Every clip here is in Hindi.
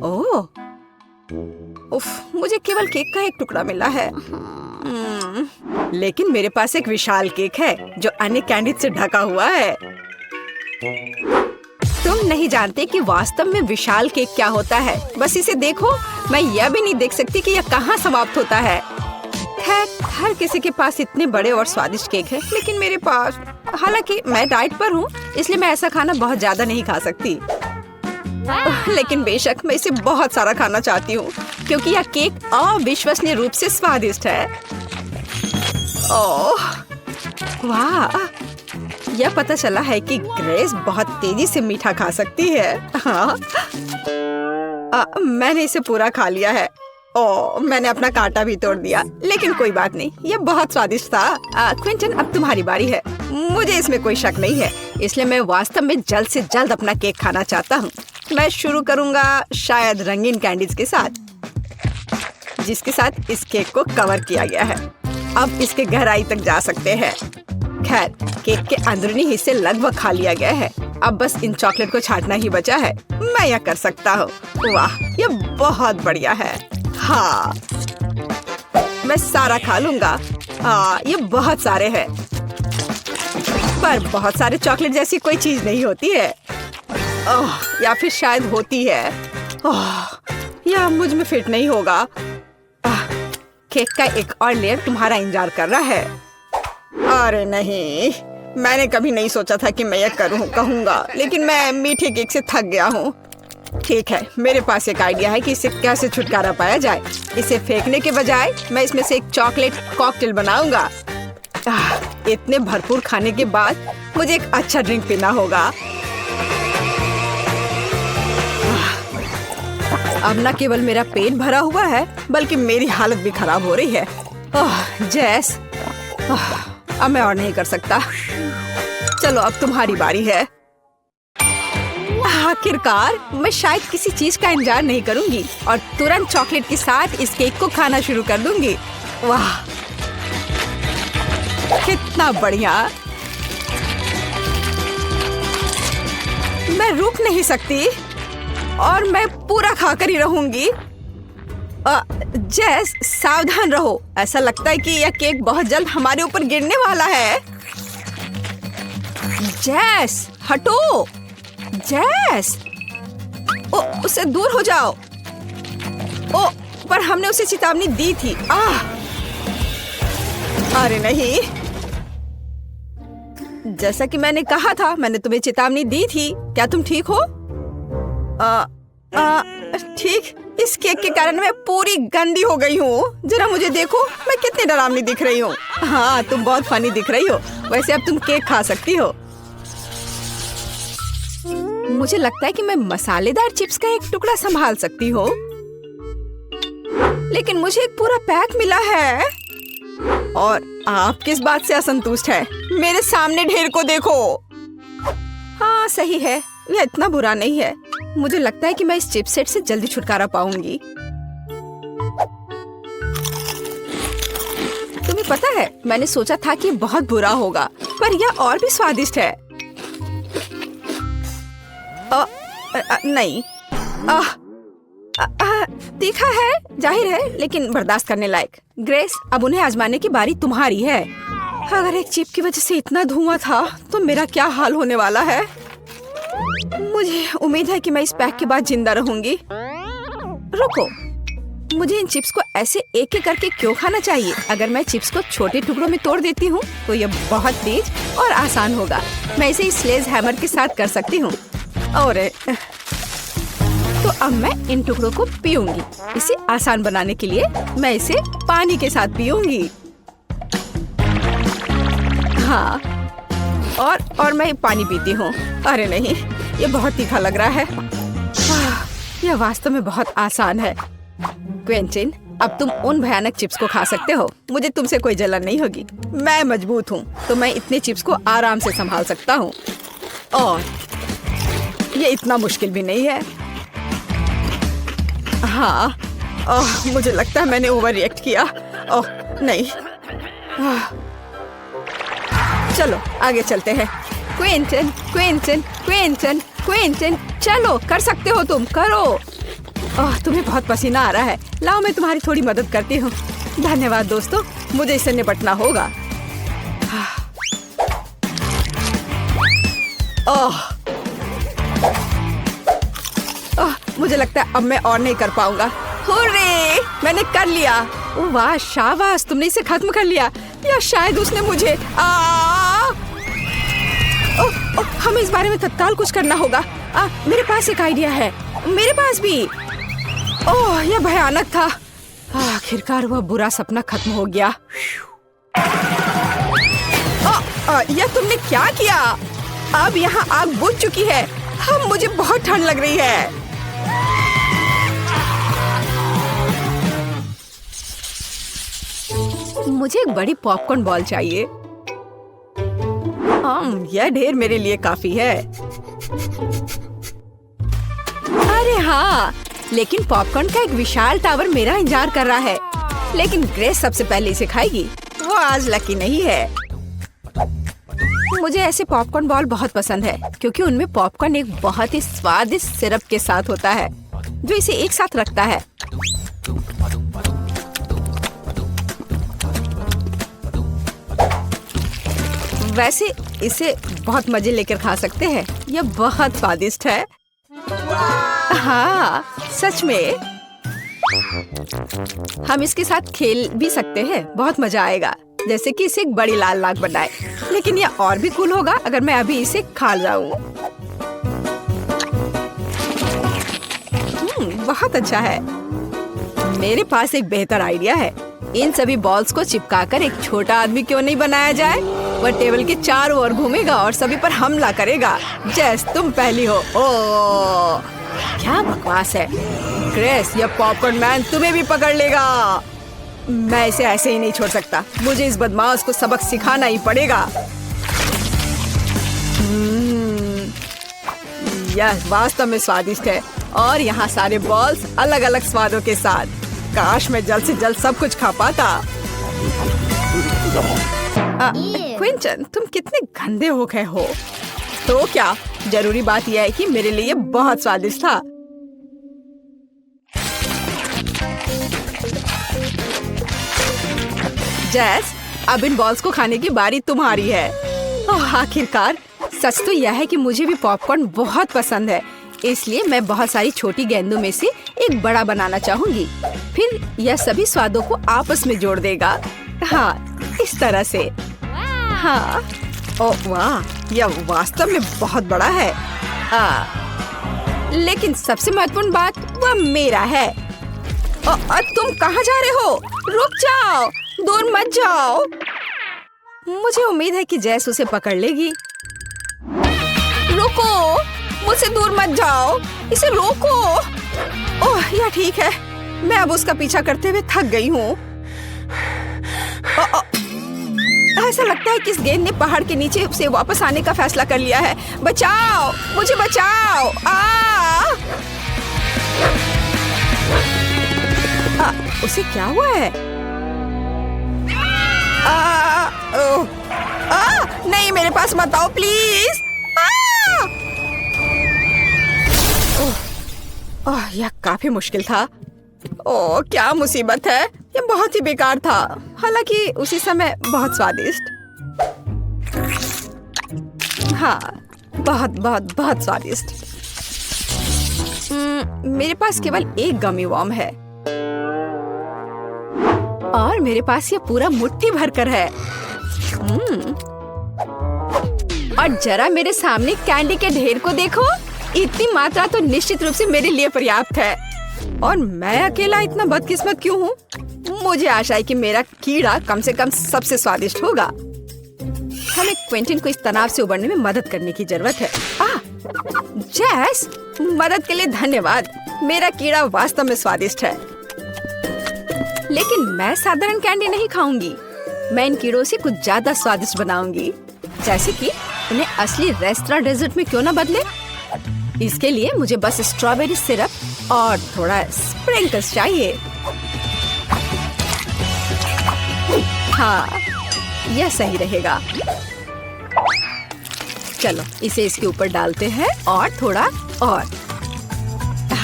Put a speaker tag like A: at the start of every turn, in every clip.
A: ओह, उफ, मुझे केवल केक का एक टुकड़ा मिला है। लेकिन मेरे पास एक विशाल केक है जो अन्य कैंडी से ढका हुआ है। तुम नहीं जानते कि वास्तव में विशाल केक क्या होता है। बस इसे देखो, मैं यह भी नहीं देख सकती कि यह कहाँ समाप्त होता है। खैर, हर किसी के पास इतने बड़े और स्वादिष्ट केक है, लेकिन मेरे पास, हालांकि मैं डाइट पर हूँ, इसलिए मैं ऐसा खाना बहुत ज्यादा नहीं खा सकती। लेकिन बेशक मैं इसे बहुत सारा खाना चाहती हूँ क्योंकि यह केक अविश्वसनीय रूप से स्वादिष्ट है। ओह, वाह! यह पता चला है कि ग्रेस बहुत तेजी से मीठा खा सकती है। हाँ, मैंने इसे पूरा खा लिया है। ओह, मैंने अपना कांटा भी तोड़ दिया, लेकिन कोई बात नहीं, यह बहुत स्वादिष्ट था। क्विंटन, अब तुम्हारी बारी है। मुझे इसमें कोई शक नहीं है, इसलिए मैं वास्तव में जल्द से जल्द अपना केक खाना चाहता हूँ। मैं शुरू करूँगा शायद रंगीन कैंडीज के साथ, जिसके साथ इस केक को कवर किया गया है। अब इसके गहराई तक जा सकते हैं। खैर, केक के अंदरूनी हिस्से लगभग खा लिया गया है। अब बस इन चॉकलेट को छांटना ही बचा है। मैं यह कर सकता हूँ। वाह, यह बहुत बढ़िया है। हाँ, मैं सारा खा लूंगा। हाँ, ये बहुत सारे हैं, पर बहुत सारे चॉकलेट जैसी कोई चीज नहीं होती है। ओह, या फिर शायद होती है। ओह, यह मुझ में फिट नहीं होगा। केक का एक और लेयर तुम्हारा इंतजार कर रहा है। अरे नहीं, मैंने कभी नहीं सोचा था कि मैं यह कहूँगा, लेकिन मैं मीठे केक से थक गया हूँ। ठीक है, मेरे पास एक आइडिया है कि इससे कैसे छुटकारा पाया जाए। इसे फेंकने के बजाय मैं इसमें से एक चॉकलेट कॉकटेल बनाऊंगा। इतने भरपूर खाने के बाद मुझे एक अच्छा ड्रिंक पीना होगा। अब न केवल मेरा पेट भरा हुआ है, बल्कि मेरी हालत भी खराब हो रही है। जैस, अब मैं और नहीं कर सकता। चलो, अब तुम्हारी बारी है। आखिरकार, मैं शायद किसी चीज का इंतजार नहीं करूंगी और तुरंत चॉकलेट के साथ इस केक को खाना शुरू कर दूंगी। वाह, कितना बढ़िया! मैं रुक नहीं सकती और मैं पूरा खाकर ही रहूंगी। जैस, सावधान रहो। ऐसा लगता है कि यह केक बहुत जल्द हमारे ऊपर गिरने वाला है। जैस, हटो! जैस, ओ, उससे दूर हो जाओ। ओ, पर हमने उसे चेतावनी दी थी। अरे नहीं, जैसा कि मैंने कहा था, मैंने तुम्हें चेतावनी दी थी। क्या तुम ठीक हो? ठीक। इस केक के कारण मैं पूरी गंदी हो गई हूँ। जरा मुझे देखो, मैं कितनी डरावनी दिख रही हूँ। हाँ, तुम बहुत फनी दिख रही हो। वैसे अब तुम केक खा सकती हो। मुझे लगता है कि मैं मसालेदार चिप्स का एक टुकड़ा संभाल सकती हूँ, लेकिन मुझे एक पूरा पैक मिला है। और आप किस बात से असंतुष्ट है? मेरे सामने ढेर को देखो। हाँ, सही है, यह इतना बुरा नहीं है। मुझे लगता है कि मैं इस चिप सेट से जल्दी छुटकारा पाऊंगी। तुम्हें पता है, मैंने सोचा था कि बहुत बुरा होगा, पर यह और भी स्वादिष्ट है। नहीं, तीखा है, जाहिर है, लेकिन बर्दाश्त करने लायक। ग्रेस, अब उन्हें आजमाने की बारी तुम्हारी है। अगर एक चिप की वजह से इतना धुआं था, तो मेरा क्या हाल होने वाला है। मुझे उम्मीद है कि मैं इस पैक के बाद जिंदा रहूंगी। रुको, मुझे इन चिप्स को ऐसे एक एक करके क्यों खाना चाहिए? अगर मैं चिप्स को छोटे टुकड़ों में तोड़ देती हूँ, तो यह बहुत तेज और आसान होगा। मैं इसे इस स्लेज हैमर के साथ कर सकती हूँ। और तो अब मैं इन टुकड़ों को पीऊंगी। इसे आसान बनाने के लिए मैं इसे पानी के साथ पीऊंगी। हाँ, और मैं पानी पीती हूँ। अरे नहीं, ये बहुत तीखा लग रहा है। यह वास्तव में बहुत आसान है। क्विंटन, अब तुम उन भयानक चिप्स को खा सकते हो। मुझे तुमसे कोई जलन नहीं होगी। मैं मजबूत हूँ, तो मैं इतने चिप्स को आराम से संभाल सकता हूँ। और ये इतना मुश्किल भी नहीं है। हाँ, मुझे लगता है मैंने ओवर रिएक्ट किया। ओह नहीं, चलो आगे चलते हैं। क्विंटन, क्विंटन, क्विंटन, क्विंटन, चलो कर सकते हो तुम, करो। ओह, तुम्हें बहुत पसीना आ रहा है। लाओ मैं तुम्हारी थोड़ी मदद करती हूँ। धन्यवाद दोस्तों, मुझे इससे निपटना होगा। ओह, मुझे लगता है अब मैं और नहीं कर पाऊंगा। हुर्रे, मैंने कर लिया। ओह वाह, शाबाश, तुमने इसे खत्म कर लिया। या शायद उसने मुझे हमें इस बारे में तत्काल कुछ करना होगा। मेरे पास एक आइडिया है। मेरे पास भी। ओह, यह भयानक था। आखिरकार वह बुरा सपना खत्म हो गया। यह तुमने क्या किया? अब यहाँ आग बुझ चुकी है। मुझे बहुत ठंड लग रही है। मुझे एक बड़ी पॉपकॉर्न बॉल चाहिए। यह ढेर मेरे लिए काफी है। अरे हाँ, लेकिन पॉपकॉर्न का एक विशाल टावर मेरा इंतजार कर रहा है। लेकिन ग्रेस सबसे पहले इसे खाएगी। वो आज लकी नहीं है। मुझे ऐसे पॉपकॉर्न बॉल बहुत पसंद है क्योंकि उनमें पॉपकॉर्न एक बहुत ही स्वादिष्ट सिरप के साथ होता है जो इसे एक साथ रखता है। वैसे इसे बहुत मजे लेकर खा सकते हैं। यह बहुत स्वादिष्ट है। हाँ, सच में। हम इसके साथ खेल भी सकते हैं। बहुत मजा आएगा, जैसे कि इसे एक बड़ी लाल नाग बनाए। लेकिन यह और भी कूल होगा अगर मैं अभी इसे खा जाऊं। बहुत अच्छा है। मेरे पास एक बेहतर आइडिया है। इन सभी बॉल्स को चिपकाकर एक छोटा आदमी क्यों नहीं बनाया जाए? वह टेबल के चारों ओर घूमेगा और सभी पर हमला करेगा। जैस, तुम पहली हो। ओह, क्या बकवास है। ग्रेस, यह पॉपकॉर्न मैन तुम्हें भी पकड़ लेगा। मैं इसे ऐसे ही नहीं छोड़ सकता। मुझे इस बदमाश को सबक सिखाना ही पड़ेगा। यह वास्तव में स्वादिष्ट है और यहाँ सारे बॉल्स अलग अलग स्वादों के साथ। काश मैं जल्द से जल्द सब कुछ खा पाता। क्विंटन, तुम कितने गंदे हो गए हो। तो क्या, जरूरी बात यह है कि मेरे लिए बहुत स्वादिष्ट था। जैस, अब इन बॉल्स को खाने की बारी तुम्हारी है। आखिरकार। सच तो यह है कि मुझे भी पॉपकॉर्न बहुत पसंद है, इसलिए मैं बहुत सारी छोटी गेंदों में से एक बड़ा बनाना चाहूंगी। फिर यह सभी स्वादों को आपस में जोड़ देगा। हाँ, इस तरह से। हाँ, ओह वाह, यह वास्तव में बहुत बड़ा है। लेकिन सबसे महत्वपूर्ण बात वह मेरा है। तुम कहाँ जा रहे हो? रुक जाओ, दूर मत जाओ। मुझे उम्मीद है कि जैस उसे पकड़ लेगी। रुको, मुझसे दूर मत जाओ, इसे रोको। ओह, यह ठीक है। मैं अब उसका पीछा करते हुए थक गई हूँ। ऐसा लगता है कि इस गेंद ने पहाड़ के नीचे से वापस आने का फैसला कर लिया है। बचाओ, मुझे बचाओ। उसे क्या हुआ है? नहीं, मेरे पास मत आओ प्लीज। यह काफी मुश्किल था। ओह, क्या मुसीबत है। यह बहुत ही बेकार था, हालांकि उसी समय बहुत स्वादिष्ट। हाँ, बहुत बहुत बहुत स्वादिष्ट। मेरे पास केवल एक गमी वर्म है और मेरे पास ये पूरा मुट्ठी भरकर है। और जरा मेरे सामने कैंडी के ढेर को देखो। इतनी मात्रा तो निश्चित रूप से मेरे लिए पर्याप्त है। और मैं अकेला इतना बदकिस्मत क्यों हूँ? मुझे आशा है कि मेरा कीड़ा कम से कम सबसे स्वादिष्ट होगा। हमें क्विंटन को इस तनाव से उबरने में मदद करने की जरूरत है। जैस, मदद के लिए धन्यवाद। मेरा कीड़ा वास्तव में स्वादिष्ट है। लेकिन मैं साधारण कैंडी नहीं खाऊंगी। मैं इन कीड़ों से कुछ ज्यादा स्वादिष्ट बनाऊंगी। जैसे कि उन्हें असली रेस्टोरेंट डेजर्ट में क्यों ना बदले। इसके लिए मुझे बस स्ट्रॉबेरी सिरप और थोड़ा स्प्रिंकल्स चाहिए। हाँ, यह सही रहेगा। चलो इसे इसके ऊपर डालते हैं और थोड़ा और।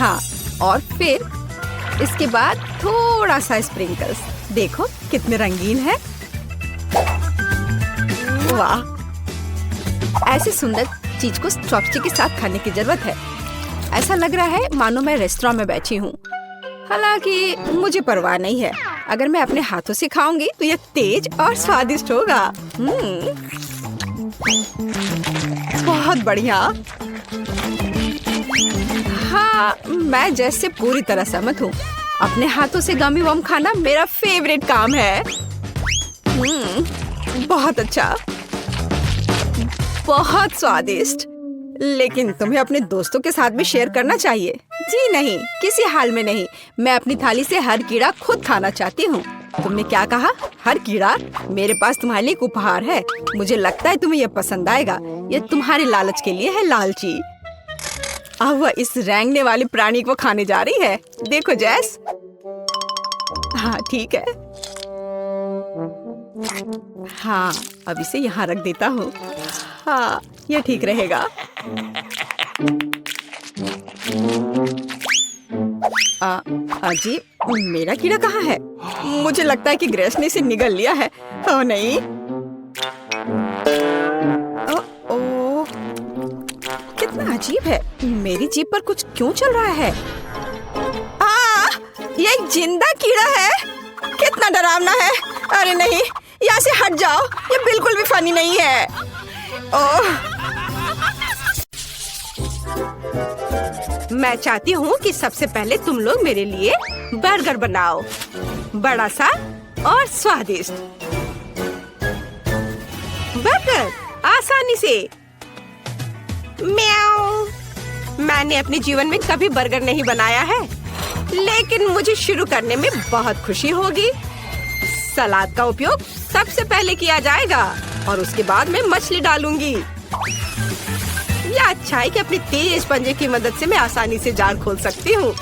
A: हाँ, और फिर इसके बाद थोड़ा सा स्प्रिंकल्स। देखो कितने रंगीन है। वाह, ऐसी सुंदर चीज को चॉपस्टिक के साथ खाने की जरूरत है। ऐसा लग रहा है मानो मैं रेस्टोरेंट में बैठी हूँ। हालांकि मुझे परवाह नहीं है। अगर मैं अपने हाथों से खाऊंगी तो यह तेज और स्वादिष्ट होगा। बहुत बढ़िया। हाँ, मैं जैसे पूरी तरह सहमत हूँ। अपने हाथों से गमी वम खाना मेरा फेवरेट काम है। बहुत अच्छा, बहुत स्वादिष्ट। लेकिन तुम्हें अपने दोस्तों के साथ भी शेयर करना चाहिए। जी नहीं, किसी हाल में नहीं। मैं अपनी थाली से हर कीड़ा खुद खाना चाहती हूँ। तुमने क्या कहा? हर कीड़ा? मेरे पास तुम्हारे लिए एक उपहार है। मुझे लगता है तुम्हें यह पसंद आएगा। यह तुम्हारे लालच के लिए है, लालची। अब वह इस रेंगने वाले प्राणी को खाने जा रही है। देखो जैस। हाँ ठीक है। हाँ, अब इसे यहाँ रख देता हूँ। हाँ, यह ठीक रहेगा। अजी, मेरा कीड़ा कहाँ है? मुझे लगता है कि ग्रेस ने इसे निगल लिया है। ओह नहीं। ओह, कितना अजीब है। मेरी जीभ पर कुछ क्यों चल रहा है? ये एक जिंदा कीड़ा है। कितना डरावना है। अरे नहीं, यहाँ से हट जाओ। ये बिल्कुल भी फनी नहीं है। ओह, मैं चाहती हूँ कि सबसे पहले तुम लोग मेरे लिए बर्गर बनाओ, बड़ा सा और स्वादिष्ट। बर्गर आसानी से। म्याऊ। मैंने अपने जीवन में कभी बर्गर नहीं बनाया है, लेकिन मुझे शुरू करने में बहुत खुशी होगी। सलाद का उपयोग सबसे पहले किया जाएगा और उसके बाद मैं मछली डालूंगी। यह अच्छा है कि अपनी तेज पंजे की मदद से मैं आसानी से जाल खोल सकती हूँ।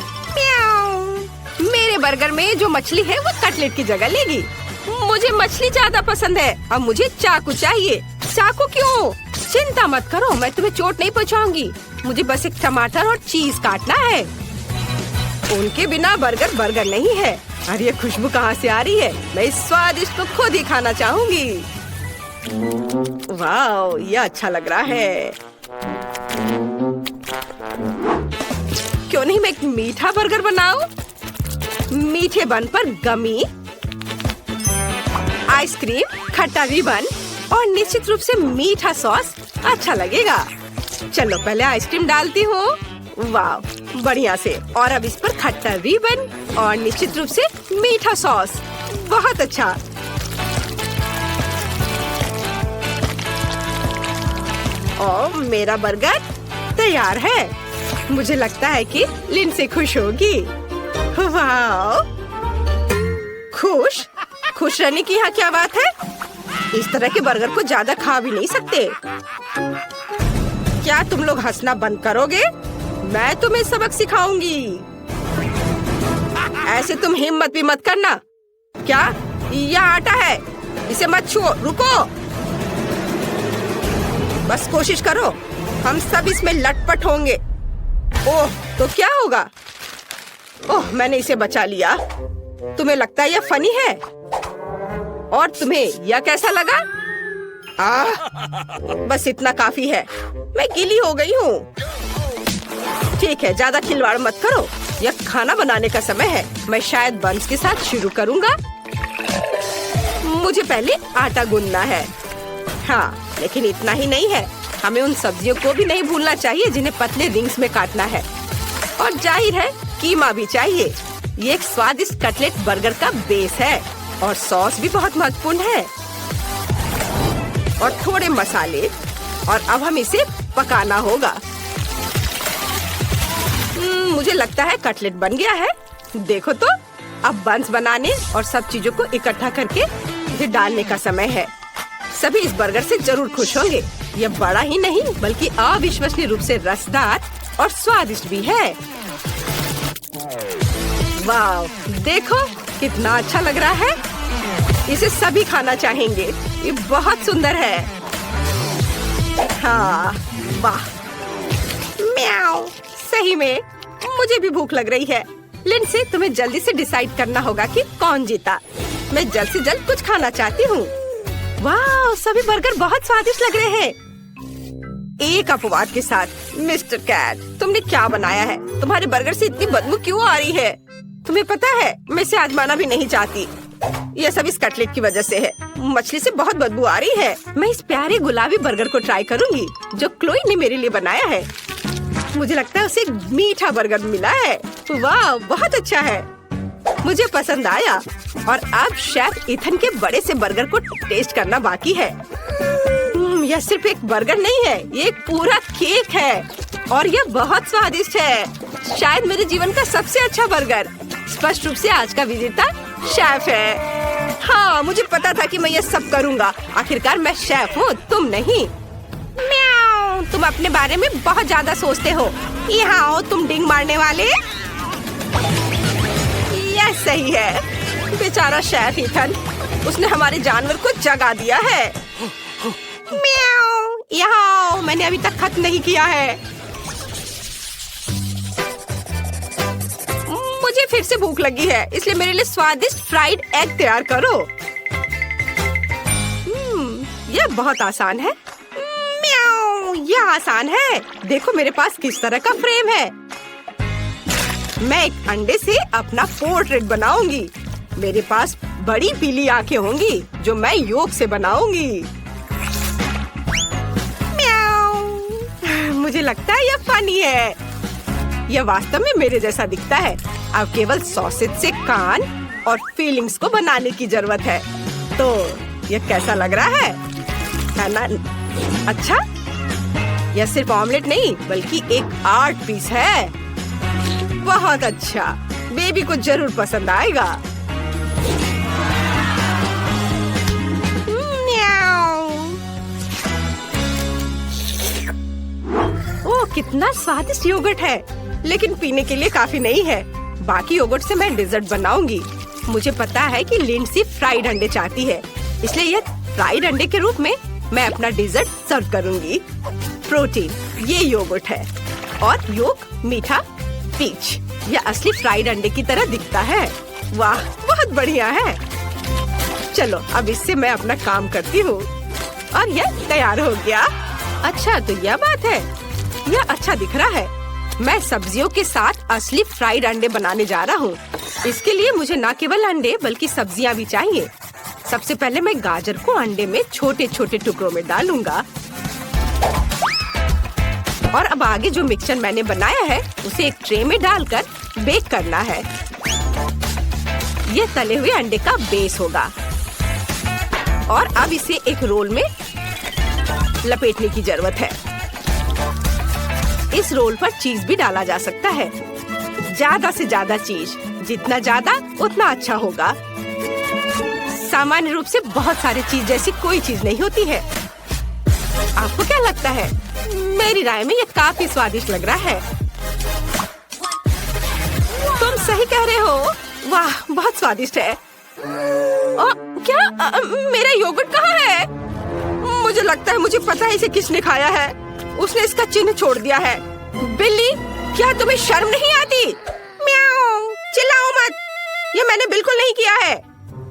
A: मेरे बर्गर में जो मछली है वो कटलेट की जगह लेगी। मुझे मछली ज्यादा पसंद है। अब मुझे चाकू चाहिए। चाकू क्यों? चिंता मत करो, मैं तुम्हें चोट नहीं पहुँचाऊंगी। मुझे बस एक टमाटर और चीज काटना है। उनके बिना बर्गर बर्गर नहीं है। अरे ये खुशबू कहाँ से आ रही है? मैं इस स्वादिष्ट को खुद ही खाना चाहूंगी। वाह, ये अच्छा लग रहा है। क्यों नहीं मैं एक मीठा बर्गर बनाऊं? मीठे बन पर गमी, आइसक्रीम, खट्टा रिबन और निश्चित रूप से मीठा सॉस अच्छा लगेगा। चलो पहले आइसक्रीम डालती हूँ। वाह, बढ़िया से। और अब इस पर खट्टा रिबन और निश्चित रूप से मीठा सॉस। बहुत अच्छा। और मेरा बर्गर तैयार है। मुझे लगता है कि लिंडसे खुश होगी। वाह, खुश? खुश रहने की यहाँ क्या बात है? इस तरह के बर्गर को ज्यादा खा भी नहीं सकते। क्या तुम लोग हंसना बंद करोगे? मैं तुम्हें सबक सिखाऊंगी। ऐसे तुम हिम्मत भी मत करना। क्या? यह आटा है, इसे मत छुओ। रुको, बस कोशिश करो। हम सब इसमें लटपट होंगे। ओह, तो क्या होगा? ओह, मैंने इसे बचा लिया। तुम्हें लगता है यह फनी है? और तुम्हें यह कैसा लगा? बस इतना काफी है। मैं गीली हो गई हूँ। ठीक है, ज्यादा खिलवाड़ मत करो। यह खाना बनाने का समय है। मैं शायद बंस के साथ शुरू करूँगा। मुझे पहले आटा गूंदना है। हाँ, लेकिन इतना ही नहीं है। हमें उन सब्जियों को भी नहीं भूलना चाहिए जिन्हें पतले रिंग्स में काटना है। और जाहिर है कीमा भी चाहिए। ये एक स्वादिष्ट कटलेट बर्गर का बेस है और सॉस भी बहुत महत्वपूर्ण है। और थोड़े मसाले। और अब हम इसे पकाना होगा। मुझे लगता है कटलेट बन गया है। देखो तो, अब बंस बनाने और सब चीजों को इकट्ठा करके इसे डालने का समय है। सभी इस बर्गर से जरूर खुश होंगे। यह बड़ा ही नहीं बल्कि अविश्वसनीय रूप से रसदार और स्वादिष्ट भी है। वाह, देखो कितना अच्छा लग रहा है। इसे सभी खाना चाहेंगे। ये बहुत सुंदर है। हाँ, वाह, म्याऊ। सही में मुझे भी भूख लग रही है। लिंडसे, तुम्हें जल्दी से डिसाइड करना होगा कि कौन जीता। मैं जल्द से जल्द कुछ खाना चाहती हूँ। वाह, सभी बर्गर बहुत स्वादिष्ट लग रहे हैं। एक अपवाद के साथ। मिस्टर कैट, तुमने क्या बनाया है? तुम्हारे बर्गर से इतनी बदबू क्यों आ रही है? तुम्हें पता है, मैं इसे आजमाना भी नहीं चाहती। यह सब इस कटलेट की वजह से है। मछली से बहुत बदबू आ रही है। मैं इस प्यारे गुलाबी बर्गर को ट्राई करूंगी जो क्लोई ने मेरे लिए बनाया है। मुझे लगता है उसे मीठा बर्गर मिला है। वाह, बहुत अच्छा है, मुझे पसंद आया। और अब शेफ इथन के बड़े से बर्गर को टेस्ट करना बाकी है। यह सिर्फ एक बर्गर नहीं है, ये एक पूरा केक है और यह बहुत स्वादिष्ट है। शायद मेरे जीवन का सबसे अच्छा बर्गर। स्पष्ट रूप से आज का विजेता शेफ है। हाँ, मुझे पता था कि मैं ये सब करूँगा। आखिरकार मैं शेफ हूँ, तुम नहीं। म्याऊ, तुम अपने बारे में बहुत ज्यादा सोचते हो। यहाँ आओ तुम डिंग मारने वाले। यह सही है। बेचारा शेफ इथन, उसने हमारे जानवर को जगा दिया है। म्याऊ, यहाँ आओ, मैंने अभी तक खत्म नहीं किया है। मुझे फिर से भूख लगी है, इसलिए मेरे लिए स्वादिष्ट फ्राइड एग तैयार करो। यह बहुत आसान है। म्याऊ, यह आसान है। देखो मेरे पास किस तरह का फ्रेम है। मैं एक अंडे से अपना पोर्ट्रेट बनाऊंगी। मेरे पास बड़ी पीली आंखें होंगी जो मैं योग से बनाऊंगी। म्याऊ, मुझे लगता है यह फनी है। यह वास्तव में मेरे जैसा दिखता है। अब केवल सॉसेज से कान और फीलिंग्स को बनाने की जरूरत है। तो यह कैसा लग रहा है ना? अच्छा, यह सिर्फ ऑमलेट नहीं बल्कि एक आर्ट पीस है। बहुत अच्छा, बेबी को जरूर पसंद आएगा। ओह, कितना स्वादिष्ट योगर्ट है, लेकिन पीने के लिए काफी नहीं है। बाकी योगर्ट से मैं डेजर्ट बनाऊंगी। मुझे पता है कि लिंडसी फ्राइड अंडे चाहती है, इसलिए यह फ्राइड अंडे के रूप में मैं अपना डेजर्ट सर्व करूंगी। प्रोटीन, ये योगर्ट है और योग मीठा पीच। यह असली फ्राइड अंडे की तरह दिखता है। वाह, बहुत बढ़िया है। चलो अब इससे मैं अपना काम करती हूँ और यह तैयार हो गया। अच्छा, तो यह बात है, यह अच्छा दिख रहा है। मैं सब्जियों के साथ असली फ्राइड अंडे बनाने जा रहा हूँ। इसके लिए मुझे न केवल अंडे बल्कि सब्जियाँ भी चाहिए। सबसे पहले मैं गाजर को अंडे में छोटे छोटे टुकड़ों में डालूंगा और अब आगे जो मिक्सचर मैंने बनाया है उसे एक ट्रे में डालकर बेक करना है। यह तले हुए अंडे का बेस होगा और अब इसे एक रोल में लपेटने की जरूरत है। इस रोल पर चीज भी डाला जा सकता है। ज्यादा से ज्यादा चीज, जितना ज्यादा उतना अच्छा होगा। सामान्य रूप से बहुत सारी चीज जैसी कोई चीज नहीं होती है। आपको क्या लगता है? मेरी राय में ये काफी स्वादिष्ट लग रहा है। तुम सही कह रहे हो। वाह, बहुत स्वादिष्ट है। क्या मेरा योगर्ट कहाँ है? मुझे लगता है मुझे पता है इसे किसने खाया है। उसने इसका चिन्ह छोड़ दिया है। बिल्ली, क्या तुम्हें शर्म नहीं आती? म्याऊ, चिल्लाओ मत, ये मैंने बिल्कुल नहीं किया है।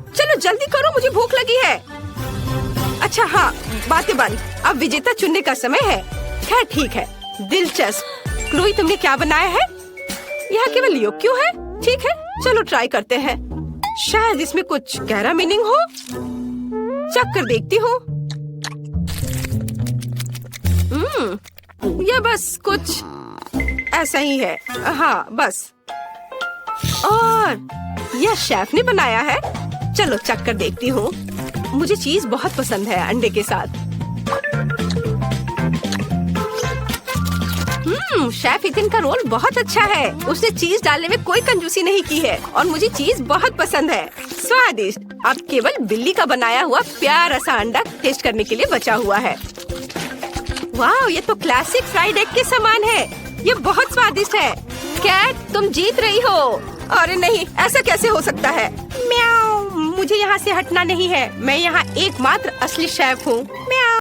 A: चलो जल्दी करो, मुझे भूख लगी है। अच्छा हाँ, बातें बंद, अब विजेता चुनने का समय है। खैर ठीक है, दिलचस्प। क्लोई, तुमने क्या बनाया है? यहाँ केवल योग क्यों है? ठीक है, चलो ट्राई करते हैं। शायद इसमें कुछ गहरा मीनिंग हो। चख कर देखती हूँ। यह बस कुछ ऐसा ही है। हाँ बस। और यह शेफ ने बनाया है। चलो चख कर देखती हूँ। मुझे चीज बहुत पसंद है अंडे के साथ। शेफ इथन का रोल बहुत अच्छा है। उसने चीज डालने में कोई कंजूसी नहीं की है और मुझे चीज बहुत पसंद है। स्वादिष्ट। अब केवल बिल्ली का बनाया हुआ प्यारा सा अंडा टेस्ट करने के लिए बचा हुआ है। वाह, ये तो क्लासिक फ्राइड एग के समान है। ये बहुत स्वादिष्ट है। कैट, तुम जीत रही हो। अरे नहीं, ऐसा कैसे हो सकता है? म्याऊ, मुझे यहाँ से हटना नहीं है। मैं यहाँ एकमात्र असली शेफ हूँ। म्याऊ।